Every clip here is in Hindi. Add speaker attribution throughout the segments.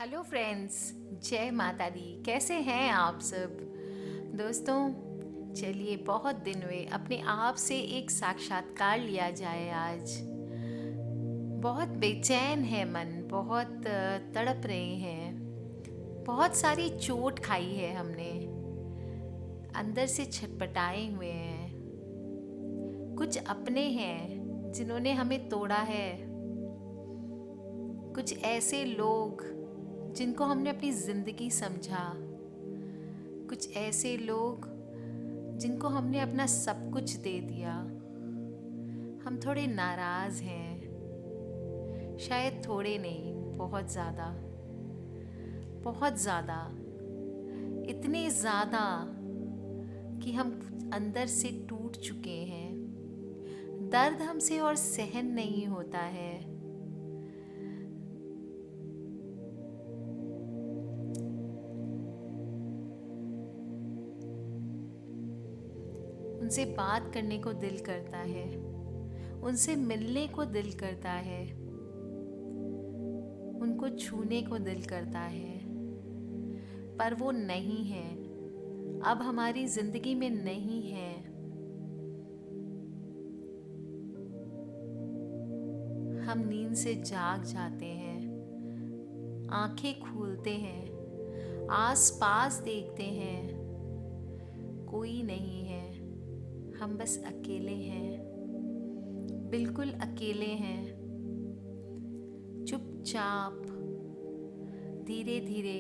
Speaker 1: हेलो फ्रेंड्स, जय माता दी। कैसे हैं आप सब दोस्तों? चलिए, बहुत दिन हुए, अपने आप से एक साक्षात्कार लिया जाए आज। बहुत बेचैन है मन, बहुत तड़प रहे हैं। बहुत सारी चोट खाई है हमने, अंदर से छटपटाए हुए हैं। कुछ अपने हैं जिन्होंने हमें तोड़ा है, कुछ ऐसे लोग जिनको हमने अपनी ज़िंदगी समझा, कुछ ऐसे लोग जिनको हमने अपना सब कुछ दे दिया। हम थोड़े नाराज़ हैं, शायद थोड़े नहीं, बहुत ज़्यादा, बहुत ज़्यादा, इतने ज़्यादा कि हम अंदर से टूट चुके हैं। दर्द हमसे और सहन नहीं होता है। उनसे बात करने को दिल करता है, उनसे मिलने को दिल करता है, उनको छूने को दिल करता है, पर वो नहीं है, अब हमारी ज़िंदगी में नहीं है। हम नींद से जाग जाते हैं, आंखें खोलते हैं, आस पास देखते हैं, कोई नहीं है। हम बस अकेले हैं, बिल्कुल अकेले हैं। चुपचाप, धीरे धीरे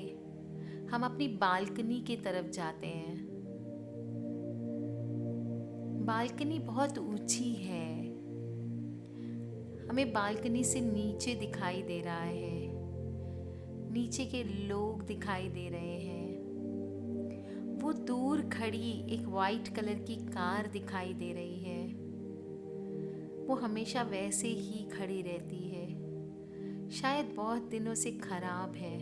Speaker 1: हम अपनी बालकनी की तरफ जाते हैं। बालकनी बहुत ऊंची है, हमें बालकनी से नीचे दिखाई दे रहा है, नीचे के लोग दिखाई दे रहे हैं। वो दूर खड़ी एक वाइट कलर की कार दिखाई दे रही है। वो हमेशा वैसे ही खड़ी रहती है, शायद बहुत दिनों से खराब है,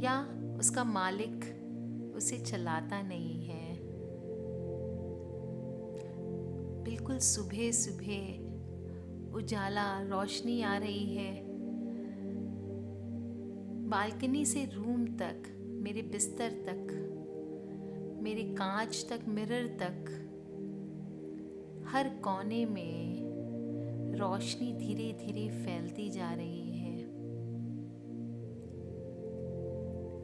Speaker 1: या उसका मालिक उसे चलाता नहीं है। बिल्कुल सुबह सुबह उजाला, रोशनी आ रही है। बालकनी से रूम तक, मेरे बिस्तर तक, मेरे कांच तक, मिरर तक, हर कोने में रोशनी धीरे धीरे फैलती जा रही है।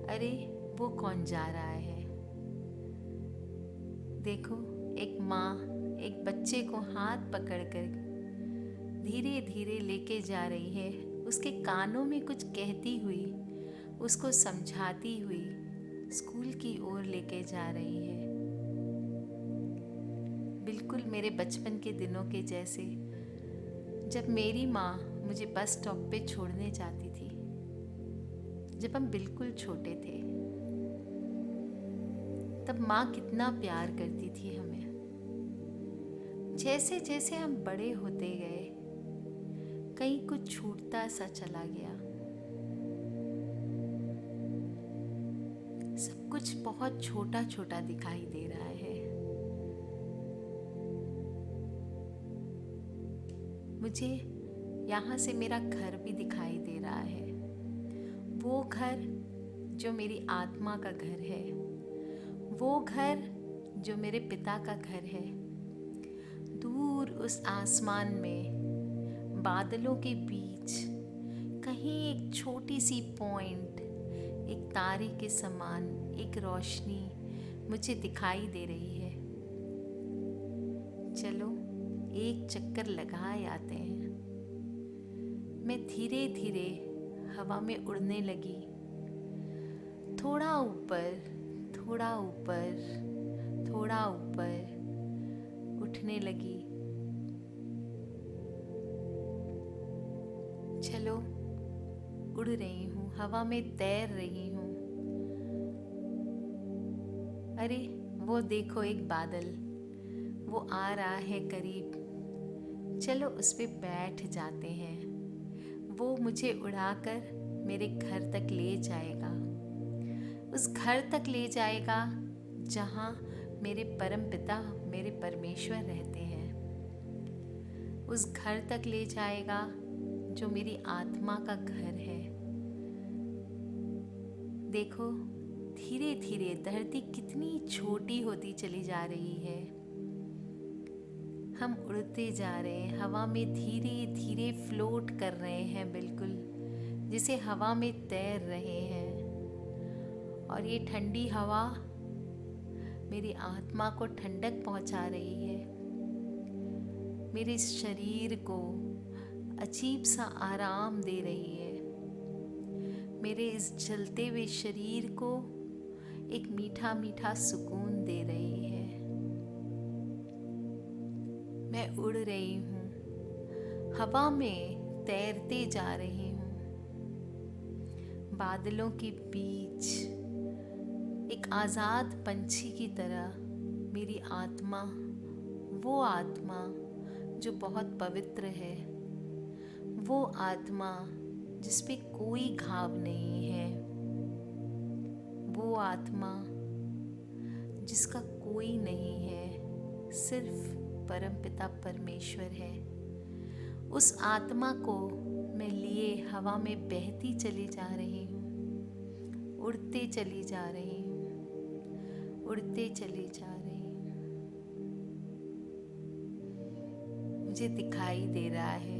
Speaker 1: अरे, वो कौन जा रहा है? देखो, एक माँ एक बच्चे को हाथ पकड़कर धीरे धीरे लेके जा रही है, उसके कानों में कुछ कहती हुई, उसको समझाती हुई स्कूल की ओर लेके जा रही है। बिल्कुल मेरे बचपन के दिनों के जैसे, जब मेरी माँ मुझे बस स्टॉप पे छोड़ने जाती थी, जब हम बिल्कुल छोटे थे। तब माँ कितना प्यार करती थी हमें। जैसे जैसे हम बड़े होते गए, कहीं कुछ छूटता सा चला गया। सब कुछ बहुत छोटा छोटा दिखाई दे रहा है। मुझे यहाँ से मेरा घर भी दिखाई दे रहा है, वो घर जो मेरी आत्मा का घर है, वो घर जो मेरे पिता का घर है। दूर उस आसमान में, बादलों के बीच, कहीं एक छोटी सी पॉइंट, एक तारे के समान एक रोशनी मुझे दिखाई दे रही है। चलो, एक चक्कर लगाए आते हैं। मैं धीरे धीरे हवा में उड़ने लगी, थोड़ा ऊपर, थोड़ा ऊपर, थोड़ा ऊपर उठने लगी। चलो, उड़ रही हूँ, हवा में तैर रही हूँ। अरे, वो देखो एक बादल, वो आ रहा है करीब। चलो उस पे बैठ जाते हैं, वो मुझे उड़ाकर मेरे घर तक ले जाएगा। उस घर तक ले जाएगा जहाँ मेरे परम पिता, मेरे परमेश्वर रहते हैं। उस घर तक ले जाएगा जो मेरी आत्मा का घर है, देखो, धीरे धीरे धरती कितनी छोटी होती चली जा रही है। हम उड़ते जा रहे हैं, हवा में धीरे धीरे फ्लोट कर रहे हैं, बिल्कुल जैसे हवा में तैर रहे हैं। और ये ठंडी हवा मेरी आत्मा को ठंडक पहुंचा रही है, मेरे शरीर को अजीब सा आराम दे रही है, मेरे इस जलते हुए शरीर को एक मीठा मीठा सुकून दे रही है। मैं उड़ रही हूँ, हवा में तैरते जा रही हूँ। बादलों के बीच एक आज़ाद पंछी की तरह मेरी आत्मा, वो आत्मा जो बहुत पवित्र है, वो आत्मा जिस पे कोई घाव नहीं है, वो आत्मा जिसका कोई नहीं है, सिर्फ परमपिता परमेश्वर है। उस आत्मा को मैं लिए हवा में बहती चली जा रही हूँ, उड़ते चली जा रही हूँ, उड़ते चली जा रही हूँ। मुझे दिखाई दे रहा है,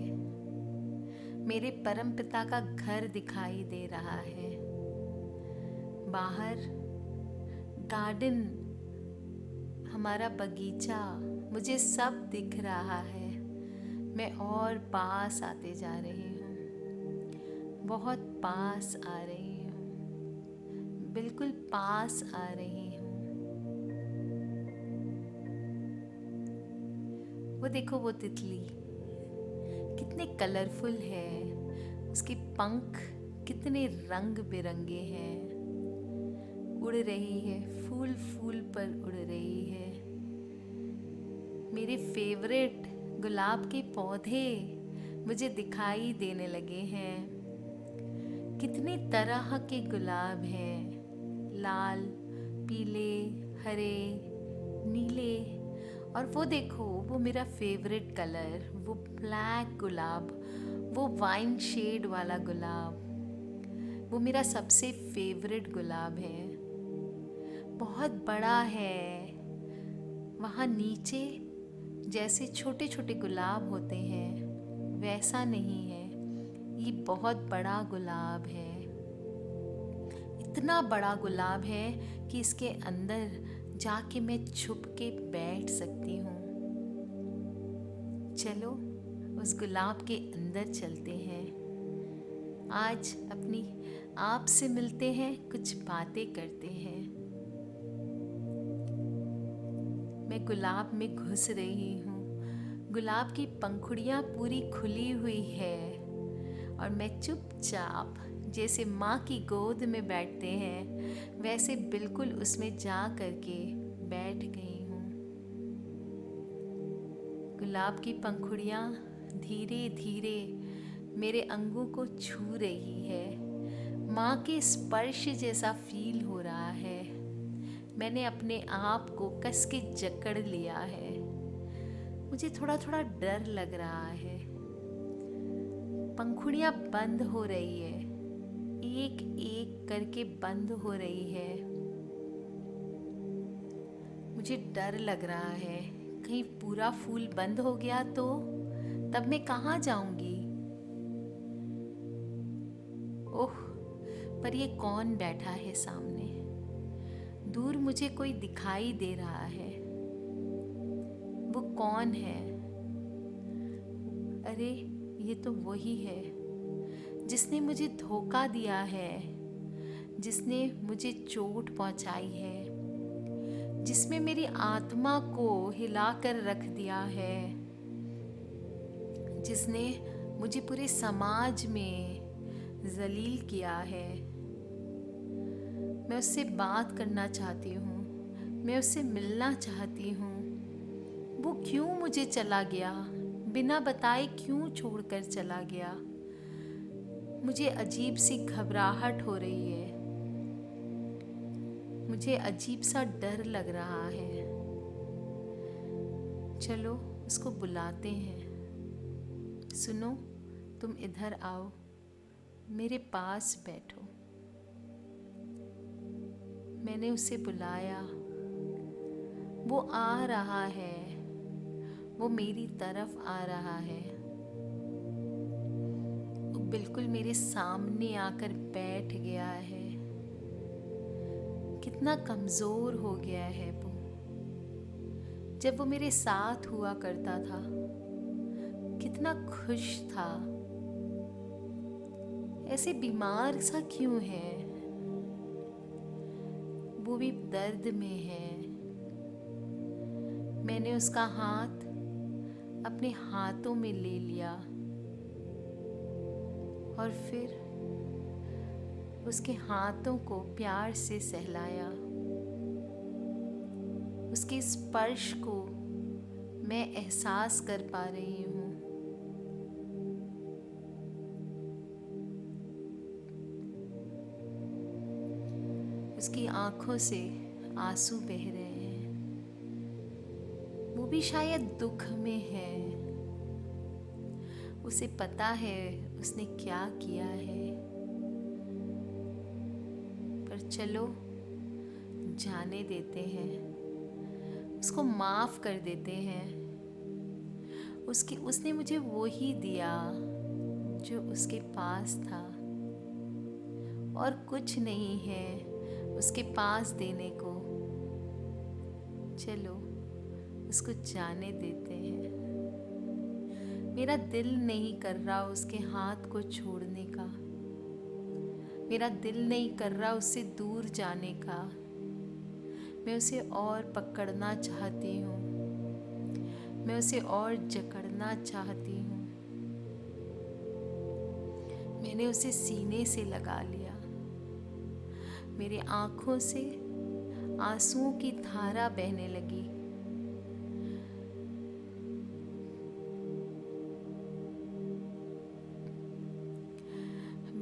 Speaker 1: मेरे परमपिता का घर दिखाई दे रहा है। बाहर गार्डन, हमारा बगीचा, मुझे सब दिख रहा है। मैं और पास आते जा रही हूँ, बहुत पास आ रही हूँ, बिल्कुल पास आ रही हूँ। वो देखो, वो तितली कितने कलरफुल है, उसके पंख कितने रंग बिरंगे हैं। उड़ रही है, फूल फूल पर उड़ रही है। मेरे फेवरेट गुलाब के पौधे मुझे दिखाई देने लगे हैं। कितने तरह के गुलाब हैं, लाल, पीले, हरे, नीले। और वो देखो, वो मेरा फेवरेट कलर, वो ब्लैक गुलाब, वो वाइन शेड वाला गुलाब, वो मेरा सबसे फेवरेट गुलाब है। बहुत बड़ा है। वहाँ नीचे जैसे छोटे छोटे गुलाब होते हैं, वैसा नहीं है, ये बहुत बड़ा गुलाब है। इतना बड़ा गुलाब है कि इसके अंदर जाके मैं छुप के बैठ सकती हूँ। चलो उस गुलाब के अंदर चलते हैं। आज अपनी आप से मिलते हैं, कुछ बातें करते हैं। मैं गुलाब में घुस रही हूँ। गुलाब की पंखुड़ियाँ पूरी खुली हुई है और मैं चुपचाप, जैसे माँ की गोद में बैठते हैं, वैसे बिल्कुल उसमें जा करके बैठ गई हूँ। गुलाब की पंखुड़ियाँ धीरे धीरे मेरे अंगों को छू रही है। माँ के स्पर्श जैसा फील हो रहा है। मैंने अपने आप को कस के जकड़ लिया है। मुझे थोड़ा थोड़ा डर लग रहा है। पंखुड़ियाँ बंद हो रही है, एक एक करके बंद हो रही है। मुझे डर लग रहा है, कहीं पूरा फूल बंद हो गया तो तब मैं कहाँ जाऊंगी। ओह, पर ये कौन बैठा है सामने? दूर मुझे कोई दिखाई दे रहा है। वो कौन है? अरे, ये तो वही है जिसने मुझे धोखा दिया है, जिसने मुझे चोट पहुंचाई है, जिसमें मेरी आत्मा को हिलाकर रख दिया है, जिसने मुझे पूरे समाज में जलील किया है। मैं उससे बात करना चाहती हूँ, मैं उससे मिलना चाहती हूँ। वो क्यों मुझे चला गया, बिना बताए क्यों छोड़कर चला गया? मुझे अजीब सी घबराहट हो रही है, मुझे अजीब सा डर लग रहा है। चलो उसको बुलाते हैं। सुनो, तुम इधर आओ, मेरे पास बैठो। मैंने उसे बुलाया, वो आ रहा है, वो मेरी तरफ आ रहा है। वो बिल्कुल मेरे सामने आकर बैठ गया है। कितना कमज़ोर हो गया है वो। जब वो मेरे साथ हुआ करता था कितना खुश था। ऐसे बीमार सा क्यों है? वो भी दर्द में है। मैंने उसका हाथ अपने हाथों में ले लिया और फिर उसके हाथों को प्यार से सहलाया। उसके स्पर्श को मैं एहसास कर पा रही हूँ। उसकी आंखों से आंसू बह रहे हैं। वो भी शायद दुख में है। उसे पता है उसने क्या किया है। पर चलो जाने देते हैं, उसको माफ कर देते हैं। उसने मुझे वो ही दिया जो उसके पास था, और कुछ नहीं है उसके पास देने को। चलो उसको जाने देते हैं। मेरा दिल नहीं कर रहा उसके हाथ को छोड़ने का। मेरा दिल नहीं कर रहा उससे दूर जाने का। मैं उसे और पकड़ना चाहती हूँ। मैं उसे और जकड़ना चाहती हूँ। मैंने उसे सीने से लगा लिया। मेरी आँखों से आंसुओं की धारा बहने लगी।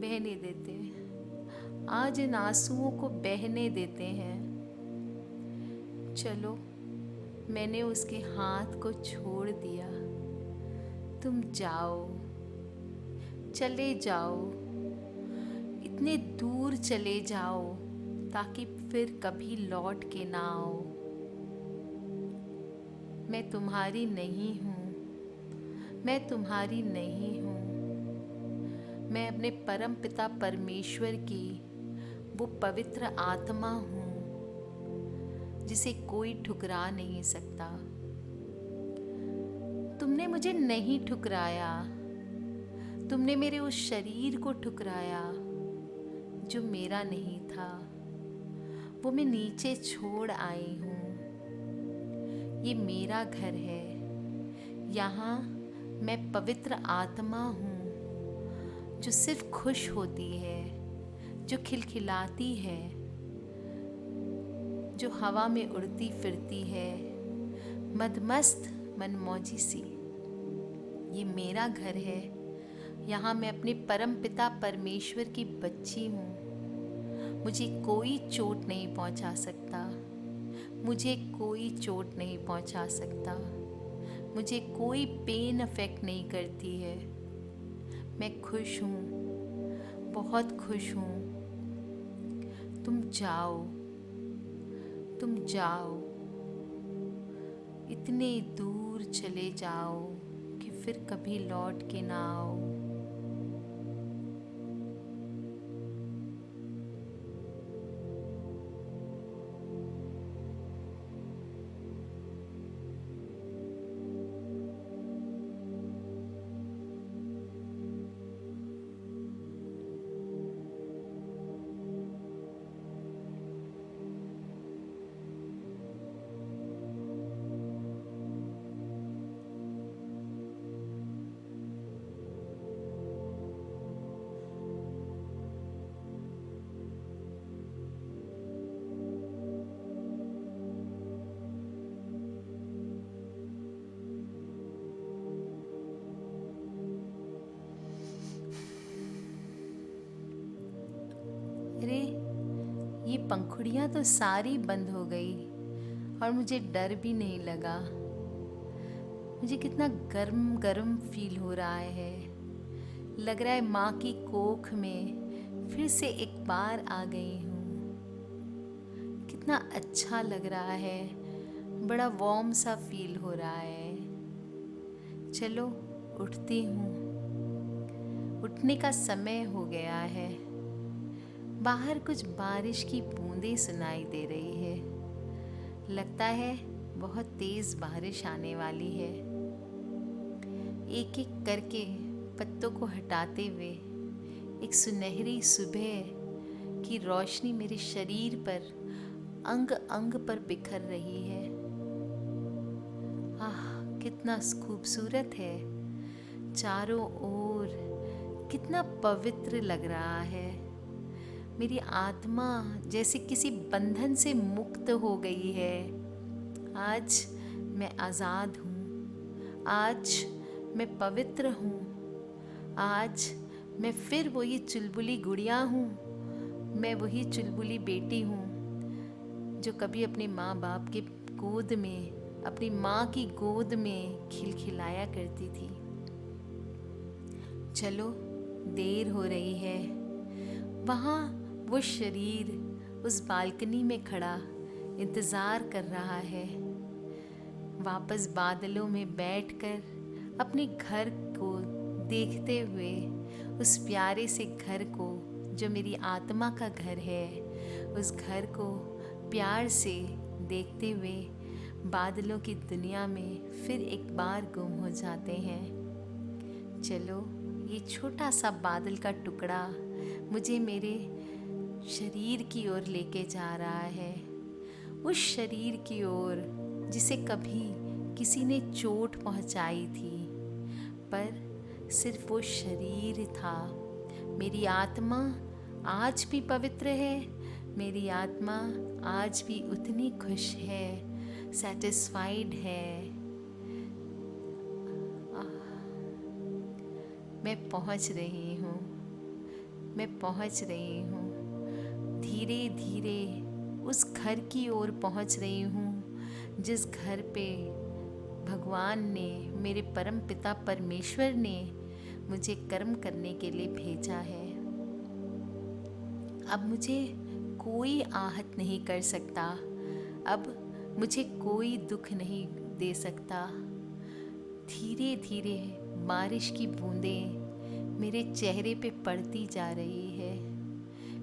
Speaker 1: बहने देते हैं। आज इन आंसुओं को बहने देते हैं। चलो मैंने उसके हाथ को छोड़ दिया। तुम जाओ, चले जाओ, इतने दूर चले जाओ ताकि फिर कभी लौट के ना आओ। मैं तुम्हारी नहीं हूँ। मैं तुम्हारी नहीं हूँ। मैं अपने परम पिता परमेश्वर की वो पवित्र आत्मा हूँ जिसे कोई ठुकरा नहीं सकता। तुमने मुझे नहीं ठुकराया। तुमने मेरे उस शरीर को ठुकराया जो मेरा नहीं था। वो मैं नीचे छोड़ आई हूँ। ये मेरा घर है। यहाँ मैं पवित्र आत्मा हूँ जो सिर्फ खुश होती है, जो खिलखिलाती है, जो हवा में उड़ती फिरती है, मदमस्त मनमौजी सी। ये मेरा घर है। यहाँ मैं अपने परम पिता परमेश्वर की बच्ची हूँ। मुझे कोई चोट नहीं पहुँचा सकता। मुझे कोई चोट नहीं पहुँचा सकता। मुझे कोई पेन अफेक्ट नहीं करती है। मैं खुश हूँ, बहुत खुश हूँ। तुम जाओ, तुम जाओ, इतने दूर चले जाओ कि फिर कभी लौट के ना आओ। अरे ये पंखुड़ियाँ तो सारी बंद हो गई और मुझे डर भी नहीं लगा। मुझे कितना गर्म गर्म फील हो रहा है। लग रहा है माँ की कोख में फिर से एक बार आ गई हूँ। कितना अच्छा लग रहा है, बड़ा वार्म सा फील हो रहा है। चलो उठती हूँ, उठने का समय हो गया है। बाहर कुछ बारिश की बूंदें सुनाई दे रही है। लगता है बहुत तेज बारिश आने वाली है। एक एक करके पत्तों को हटाते हुए एक सुनहरी सुबह की रोशनी मेरे शरीर पर, अंग अंग पर बिखर रही है। आह, कितना खूबसूरत है। चारों ओर कितना पवित्र लग रहा है। मेरी आत्मा जैसे किसी बंधन से मुक्त हो गई है। आज मैं आज़ाद हूँ। आज मैं पवित्र हूँ। आज मैं फिर वही चुलबुली गुड़िया हूँ। मैं वही चुलबुली बेटी हूँ जो कभी अपने माँ बाप के गोद में, अपनी माँ की गोद में खिलखिलाया करती थी। चलो देर हो रही है। वहाँ वो शरीर उस बालकनी में खड़ा इंतज़ार कर रहा है। वापस बादलों में बैठकर अपने घर को देखते हुए, उस प्यारे से घर को जो मेरी आत्मा का घर है, उस घर को प्यार से देखते हुए बादलों की दुनिया में फिर एक बार गुम हो जाते हैं। चलो ये छोटा सा बादल का टुकड़ा मुझे मेरे शरीर की ओर लेके जा रहा है। उस शरीर की ओर जिसे कभी किसी ने चोट पहुंचाई थी, पर सिर्फ वो शरीर था। मेरी आत्मा आज भी पवित्र है। मेरी आत्मा आज भी उतनी खुश है, सैटिस्फाइड है। मैं पहुंच रही हूँ। मैं पहुंच रही हूँ। धीरे धीरे उस घर की ओर पहुंच रही हूँ जिस घर पे भगवान ने, मेरे परम पिता परमेश्वर ने मुझे कर्म करने के लिए भेजा है। अब मुझे कोई आहत नहीं कर सकता। अब मुझे कोई दुख नहीं दे सकता। धीरे धीरे बारिश की बूंदें मेरे चेहरे पे पड़ती जा रही है।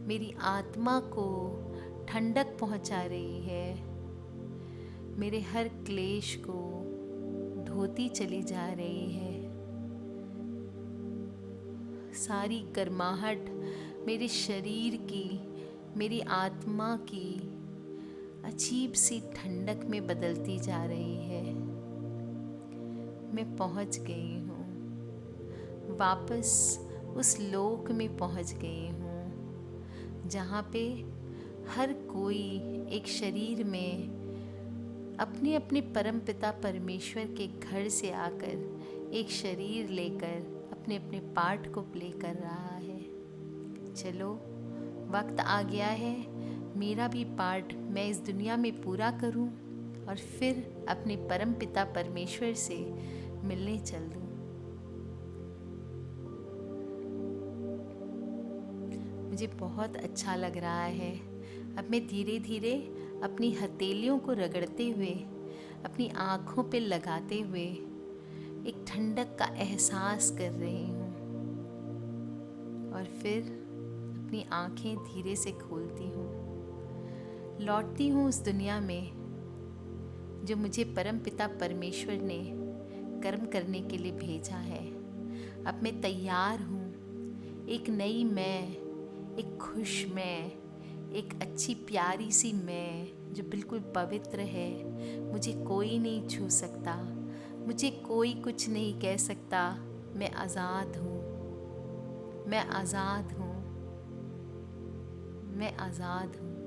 Speaker 1: मेरी आत्मा को ठंडक पहुंचा रही है। मेरे हर क्लेश को धोती चली जा रही है। सारी गर्माहट मेरे शरीर की, मेरी आत्मा की अजीब सी ठंडक में बदलती जा रही है। मैं पहुंच गई हूँ। वापस उस लोक में पहुंच गई हूँ जहाँ पे हर कोई एक शरीर में अपने अपने परम पिता परमेश्वर के घर से आकर एक शरीर लेकर अपने अपने पार्ट को प्ले कर रहा है। चलो वक्त आ गया है, मेरा भी पार्ट मैं इस दुनिया में पूरा करूं और फिर अपने परम पिता परमेश्वर से मिलने चल दूं। मुझे बहुत अच्छा लग रहा है। अब मैं धीरे धीरे अपनी हथेलियों को रगड़ते हुए, अपनी आँखों पे लगाते हुए एक ठंडक का एहसास कर रही हूँ और फिर अपनी आँखें धीरे से खोलती हूँ। लौटती हूँ उस दुनिया में जो मुझे परम पिता परमेश्वर ने कर्म करने के लिए भेजा है। अब मैं तैयार हूँ। एक नई मैं, एक खुश मैं, एक अच्छी प्यारी सी मैं जो बिल्कुल पवित्र है। मुझे कोई नहीं छू सकता, मुझे कोई कुछ नहीं कह सकता। मैं आज़ाद हूँ। मैं आज़ाद हूँ। मैं आज़ाद हूँ।